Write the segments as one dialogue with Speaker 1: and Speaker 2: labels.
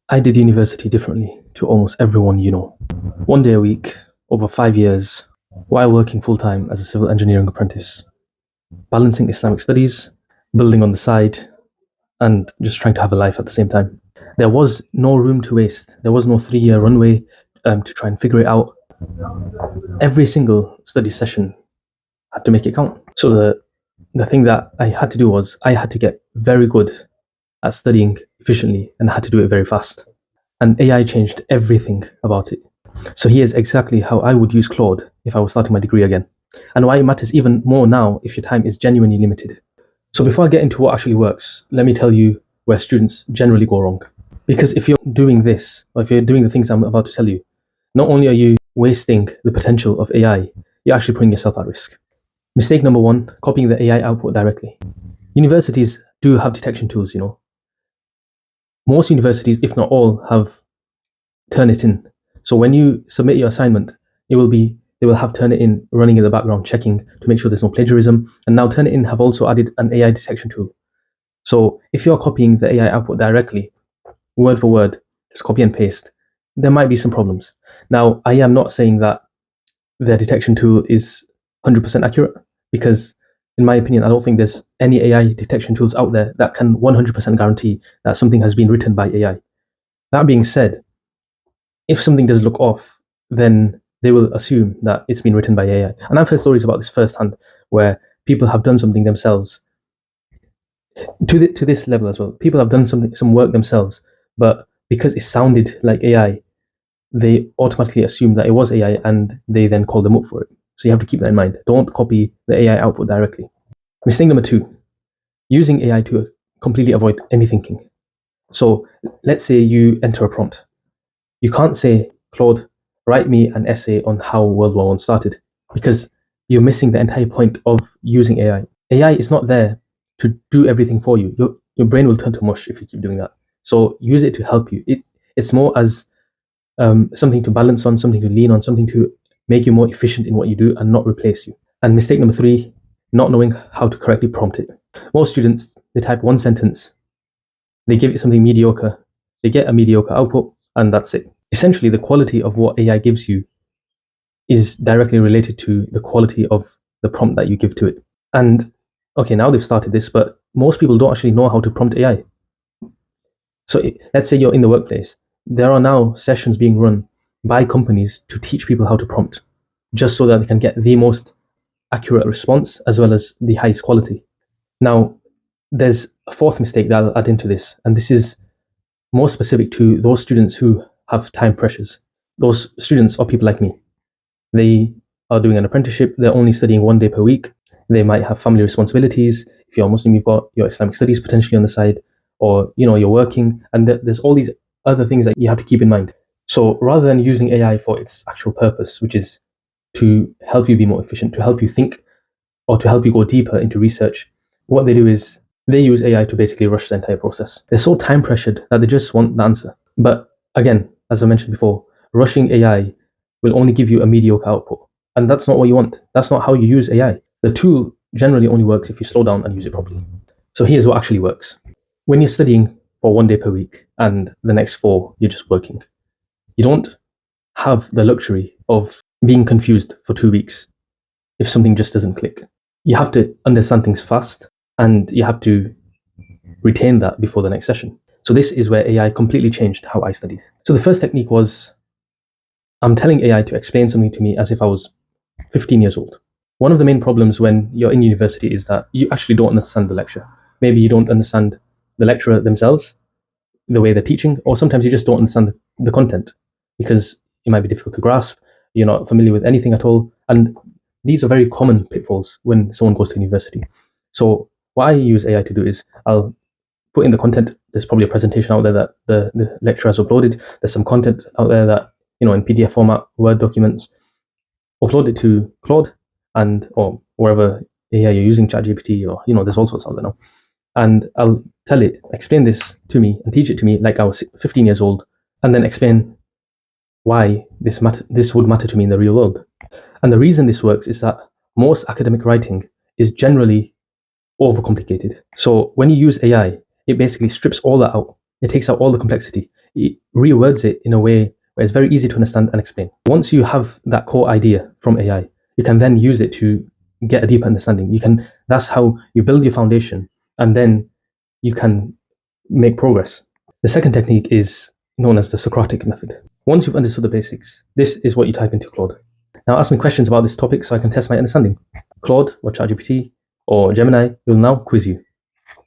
Speaker 1: I did university differently to almost everyone you know. 1 day a week, over 5 years, while working full time as a civil engineering apprentice, balancing Islamic studies, building on the side, and just trying to have a life at the same time. There was no room to waste. There was no 3 year runway to try and figure it out. Every single study session had to make it count. So the thing that I had to do was I had to get very good at studying efficiently, and I had to do it very fast. And AI changed everything about it. So here's exactly how I would use Claude if I was starting my degree again, and why it matters even more now if your time is genuinely limited. So before I get into what actually works, let me tell you where students generally go wrong. Because if you're doing this, or if you're doing the things I'm about to tell you, not only are you wasting the potential of AI, you're actually putting yourself at risk. Mistake number one, copying the AI output directly. Universities do have detection tools, you know. Most universities, if not all, have Turnitin. So when you submit your assignment, they will have Turnitin running in the background, checking to make sure there's no plagiarism. And now Turnitin have also added an AI detection tool. So if you're copying the AI output directly, word for word, just copy and paste, there might be some problems. Now, I am not saying that the detection tool is 100% accurate, because in my opinion, I don't think there's any AI detection tools out there that can 100% guarantee that something has been written by AI. That being said, if something does look off, then they will assume that it's been written by AI. And I've heard stories about this firsthand, where people have done something themselves to this level as well. People have done some work themselves, but because it sounded like AI, they automatically assume that it was AI, and they then call them up for it. So you have to keep that in mind. Don't copy the AI output directly. Mistake number two, using AI to completely avoid any thinking. So let's say you enter a prompt. You can't say, Claude, write me an essay on how World War I started, because you're missing the entire point of using AI. AI is not there to do everything for you. Your brain will turn to mush if you keep doing that. So use it to help you. It's more as something to balance on, something to lean on, something to make you more efficient in what you do and not replace you. And mistake number three, not knowing how to correctly prompt it. Most students, they type one sentence, they give it something mediocre, they get a mediocre output, and that's it. Essentially, the quality of what AI gives you is directly related to the quality of the prompt that you give to it. And okay, now they've started this, but most people don't actually know how to prompt AI. So let's say you're in the workplace. There are now sessions being run by companies to teach people how to prompt, just so that they can get the most accurate response as well as the highest quality. Now, there's a fourth mistake that I'll add into this, and this is more specific to those students who have time pressures. Those students are people like me. They are doing an apprenticeship, they're only studying 1 day per week. They might have family responsibilities. If you're a Muslim, you've got your Islamic studies potentially on the side, or you're working, and there's all these other things that you have to keep in mind. So rather than using AI for its actual purpose, which is to help you be more efficient, to help you think, or to help you go deeper into research, what they do is they use AI to basically rush the entire process. They're so time pressured that they just want the answer. But again, as I mentioned before, rushing AI will only give you a mediocre output. And that's not what you want. That's not how you use AI. The tool generally only works if you slow down and use it properly. So here's what actually works. When you're studying for 1 day per week and the next 4 you're just working, you don't have the luxury of being confused for 2 weeks if something just doesn't click. You have to understand things fast, and you have to retain that before the next session. So this is where AI completely changed how I studied. So the first technique was, I'm telling AI to explain something to me as if I was 15 years old. One of the main problems when you're in university is that you actually don't understand the lecture. Maybe you don't understand the lecturer themselves, the way they're teaching, or sometimes you just don't understand the content because it might be difficult to grasp. You're not familiar with anything at all. And these are very common pitfalls when someone goes to university. So what I use AI to do is I'll put in the content. There's probably a presentation out there that the lecturer has uploaded. There's some content out there that, in PDF format, Word documents. Upload it to Claude or wherever AI you're using, ChatGPT, or there's all sorts out there now. And I'll tell it, explain this to me and teach it to me like I was 15 years old, and then explain why this would matter to me in the real world. And the reason this works is that most academic writing is generally overcomplicated. So when you use AI, it basically strips all that out. It takes out all the complexity. it rewords it in a way where it's very easy to understand and explain. Once you have that core idea from AI, you can then use it to get a deeper understanding. That's how you build your foundation, and then you can make progress. The second technique is known as the Socratic method. Once you've understood the basics, this is what you type into Claude. Now ask me questions about this topic so I can test my understanding. Claude or ChatGPT or Gemini will now quiz you.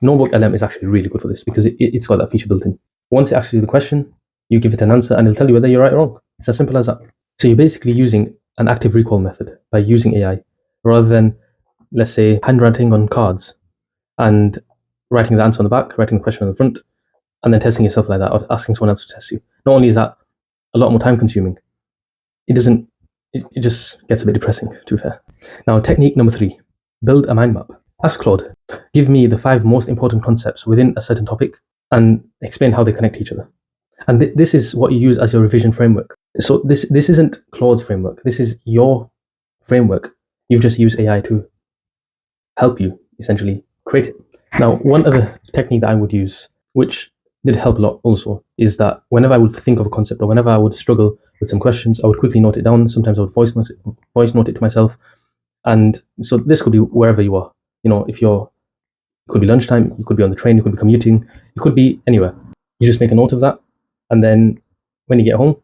Speaker 1: Notebook LM is actually really good for this because it's got that feature built in. Once it asks you the question, you give it an answer and it'll tell you whether you're right or wrong. It's as simple as that. So you're basically using an active recall method by using AI rather than, let's say, handwriting on cards and writing the answer on the back, writing the question on the front, and then testing yourself like that, or asking someone else to test you. Not only is that a lot more time consuming, it just gets a bit depressing, to be fair. Now, technique number 3, build a mind map. Ask Claude, give me the 5 most important concepts within a certain topic and explain how they connect to each other. And this is what you use as your revision framework. So this isn't Claude's framework. This is your framework. You've just used AI to help you essentially create it. Now, one other technique that I would use, which did help a lot also, is that whenever I would think of a concept or whenever I would struggle with some questions, I would quickly note it down. Sometimes I would voice note it to myself. And so this could be wherever you are. If it could be lunchtime, you could be on the train, you could be commuting, you could be anywhere. You just make a note of that. And then when you get home,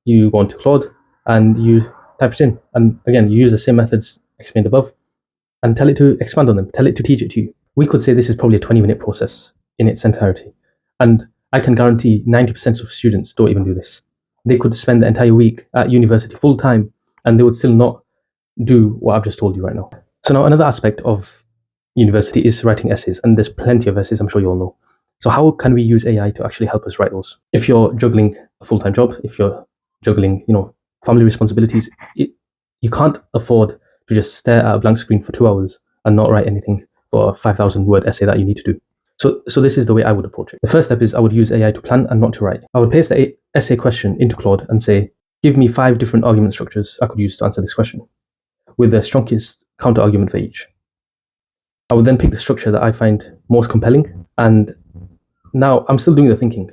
Speaker 1: you go into Claude and you type it in. And again, you use the same methods explained above and tell it to expand on them, tell it to teach it to you. We could say this is probably a 20-minute process in its entirety. And I can guarantee 90% of students don't even do this. They could spend the entire week at university full time and they would still not do what I've just told you right now. So now another aspect of university is writing essays, and there's plenty of essays, I'm sure you all know. So how can we use AI to actually help us write those? If you're juggling a full-time job, if you're juggling, family responsibilities, you can't afford to just stare at a blank screen for 2 hours and not write anything for a 5,000 word essay that you need to do. So this is the way I would approach it. The first step is I would use AI to plan and not to write. I would paste the essay question into Claude and say, give me 5 different argument structures I could use to answer this question, with the strongest counter-argument for each. I would then pick the structure that I find most compelling, and now I'm still doing the thinking.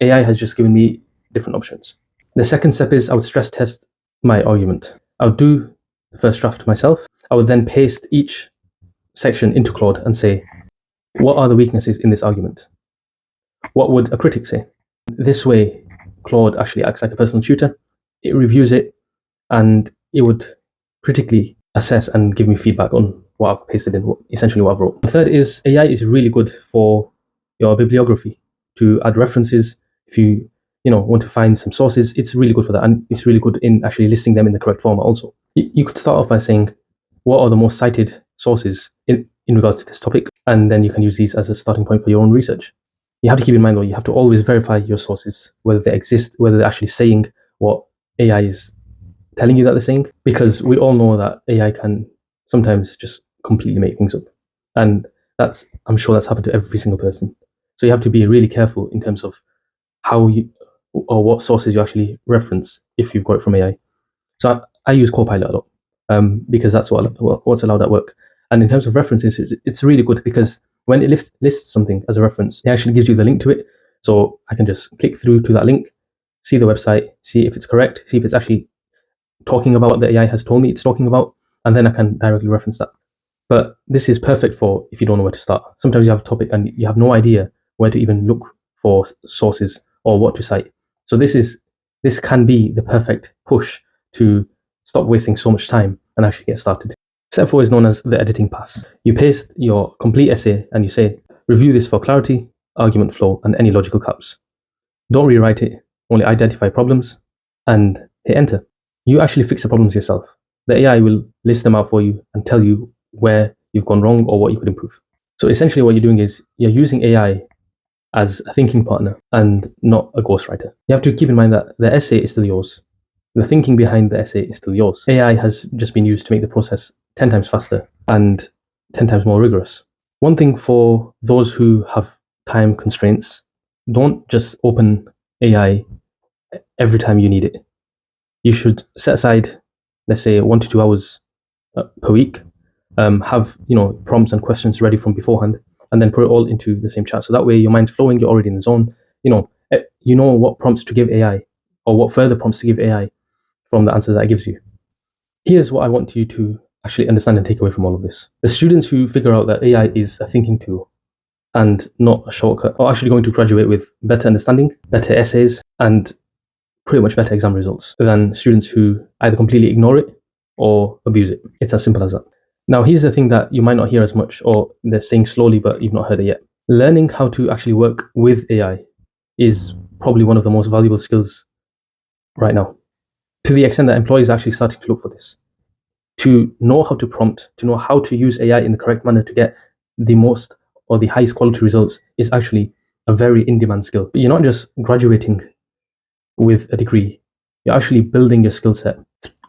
Speaker 1: AI has just given me different options. The second step is I would stress test my argument. I would do the first draft myself. I would then paste each section into Claude and say, what are the weaknesses in this argument? What would a critic say? This way, Claude actually acts like a personal tutor. It reviews it and it would critically assess and give me feedback on what I've pasted in, essentially what I've wrote. The third is AI is really good for your bibliography, to add references. If you want to find some sources, it's really good for that, and it's really good in actually listing them in the correct format also. You could start off by saying, what are the most cited sources in regards to this topic? And then you can use these as a starting point for your own research. You have to keep in mind though, you have to always verify your sources, whether they exist, whether they're actually saying what AI is telling you that they're saying, because we all know that AI can sometimes just completely make things up. And I'm sure that's happened to every single person. So you have to be really careful in terms of how you or what sources you actually reference if you've got it from AI. So I use Copilot a lot because that's what's allowed at work. And in terms of references, it's really good because when it lists something as a reference, it actually gives you the link to it. So I can just click through to that link, see the website, see if it's correct, see if it's actually talking about what the AI has told me it's talking about, and then I can directly reference that. But this is perfect for if you don't know where to start. Sometimes you have a topic and you have no idea where to even look for sources or what to cite. So this can be the perfect push to stop wasting so much time and actually get started. Step 4 is known as the editing pass. You paste your complete essay and you say, review this for clarity, argument flow, and any logical gaps. Don't rewrite it, only identify problems and hit enter. You actually fix the problems yourself. The AI will list them out for you and tell you where you've gone wrong or what you could improve. So essentially what you're doing is you're using AI as a thinking partner and not a ghostwriter. You have to keep in mind that the essay is still yours. The thinking behind the essay is still yours. AI has just been used to make the process 10 times faster and 10 times more rigorous. One thing for those who have time constraints, don't just open AI every time you need it. You should set aside, let's say, 1 to 2 hours per week, have prompts and questions ready from beforehand, and then put it all into the same chat. So that way your mind's flowing, you're already in the zone. you know what prompts to give AI or what further prompts to give AI from the answers that it gives you. Here's what I want you to actually understand and take away from all of this. The students who figure out that AI is a thinking tool and not a shortcut are actually going to graduate with better understanding, better essays, and pretty much better exam results than students who either completely ignore it or abuse it. It's as simple as that. Now, here's the thing that you might not hear as much, or they're saying slowly, but you've not heard it yet. Learning how to actually work with AI is probably one of the most valuable skills right now, to the extent that employees are actually starting to look for this. To know how to prompt, to know how to use AI in the correct manner to get the most or the highest quality results is actually a very in-demand skill. You're not just graduating with a degree, you're actually building your skill set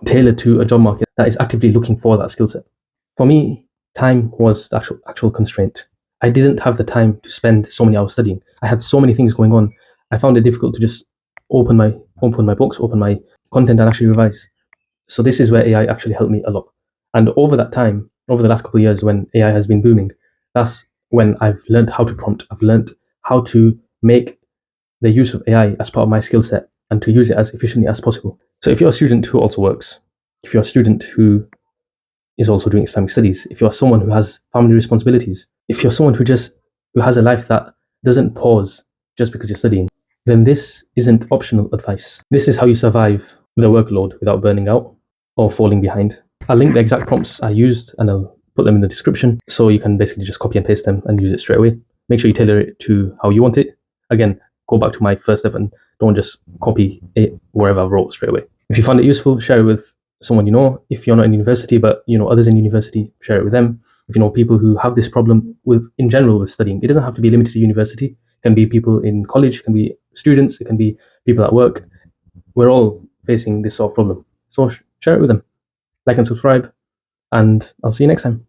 Speaker 1: tailored to a job market that is actively looking for that skill set. For me, time was the actual constraint. I didn't have the time to spend so many hours studying. I had so many things going on. I found it difficult to just open my books, open my content, and actually revise. So this is where AI actually helped me a lot. And over that time, over the last couple of years when AI has been booming, that's when I've learned how to prompt. I've learned how to make the use of AI as part of my skill set and to use it as efficiently as possible. So if you're a student who also works, if you're a student who is also doing Islamic studies, if you're someone who has family responsibilities, if you're someone who has a life that doesn't pause just because you're studying, then this isn't optional advice. This is how you survive the workload without burning out or falling behind. I'll link the exact prompts I used and I'll put them in the description so you can basically just copy and paste them and use it straight away. Make sure you tailor it to how you want it. Again, go back to my first step and don't just copy it wherever I wrote straight away. If you found it useful, share it with someone you know. If you're not in university but you know others in university, share it with them. If you know people who have this problem with in general with studying, it doesn't have to be limited to university. It can be people in college, it can be students, it can be people at work. We're all facing this sort of problem. So share it with them. Like and subscribe, and I'll see you next time.